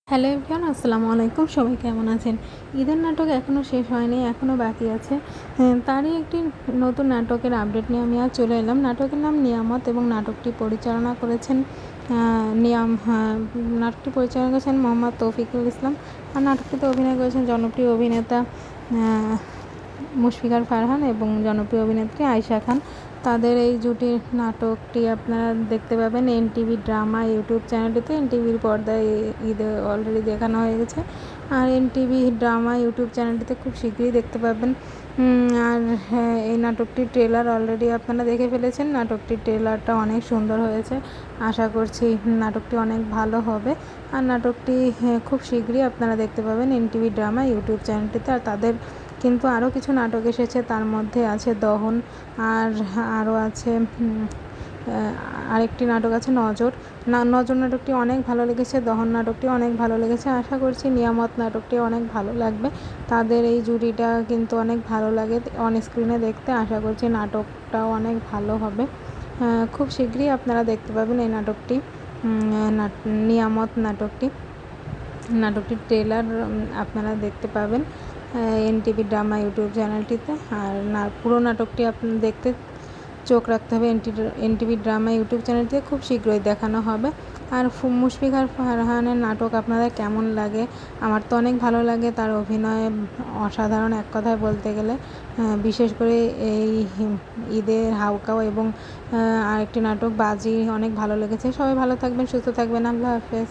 Hello everyone, আসসালামু আলাইকুম। সবাই কেমন আছেন? ঈদের নাটক এখনও শেষ হয়নি, এখনও বাকি আছে। তারই একটি নতুন নাটকের আপডেট নিয়ে আমি আজ চলে এলাম। নাটকের নাম নিয়ামত এবং নাটকটি পরিচালনা করেছেন নাটকটি পরিচালনা করেছেন মোহাম্মদ তৌফিকুল ইসলাম। আর নাটকটিতে অভিনয় করেছেন জনপ্রিয় অভিনেতা মুশফিকার ফারহান এবং জনপ্রিয় অভিনেত্রী আয়েশা খান। তাদের এই জুটির নাটকটি আপনারা দেখতে পাবেন এনটিভি ড্রামা ইউটিউব চ্যানেলটিতে। এনটিভির পর্দায় ঈদে অলরেডি দেখানো হয়ে গেছে, আর এনটিভি ড্রামা ইউটিউব চ্যানেলটিতে খুব শীঘ্রই দেখতে পাবেন। আর হ্যাঁ, এই নাটকটির ট্রেলার অলরেডি আপনারা দেখে ফেলেছেন। নাটকটির ট্রেলারটা অনেক সুন্দর হয়েছে। আশা করছি নাটকটি অনেক ভালো হবে। আর নাটকটি খুব শীঘ্রই আপনারা দেখতে পাবেন এনটিভি ড্রামা ইউটিউব চ্যানেলটিতে। আর তাদের কিন্তু আরও কিছু নাটক এসেছে, তার মধ্যে আছে দহন, আর আরও আছে আরেকটি নাটক আছে নজর। নজর নাটকটি অনেক ভালো লেগেছে, দহন নাটকটি অনেক ভালো লেগেছে। আশা করছি নিয়ামত নাটকটি অনেক ভালো লাগবে। তাদের এই জুটিটা কিন্তু অনেক ভালো লাগে অন স্ক্রিনে দেখতে। আশা করছি নাটকটাও অনেক ভালো হবে। খুব শীঘ্রই আপনারা দেখতে পাবেন এই নাটকটি, নিয়ামত নাটকটির ট্রেলার আপনারা দেখতে পাবেন এনটিভি ড্রামা ইউটিউব চ্যানেলটিতে। আর পুরো নাটকটি আপনার দেখতে চোখ রাখতে হবে এনটিভি ড্রামা ইউটিউব চ্যানেলটিতে। খুব শীঘ্রই দেখানো হবে। আর মুশফিকার ফারহানের নাটক আপনাদের কেমন লাগে? আমার তো অনেক ভালো লাগে, তার অভিনয় অসাধারণ এক কথায় বলতে গেলে। বিশেষ করে এই ঈদের হাউকাও এবং আরেকটি নাটক বাজি অনেক ভালো লেগেছে। সবাই ভালো থাকবেন, সুস্থ থাকবেন। আল্লাহ হাফেজ।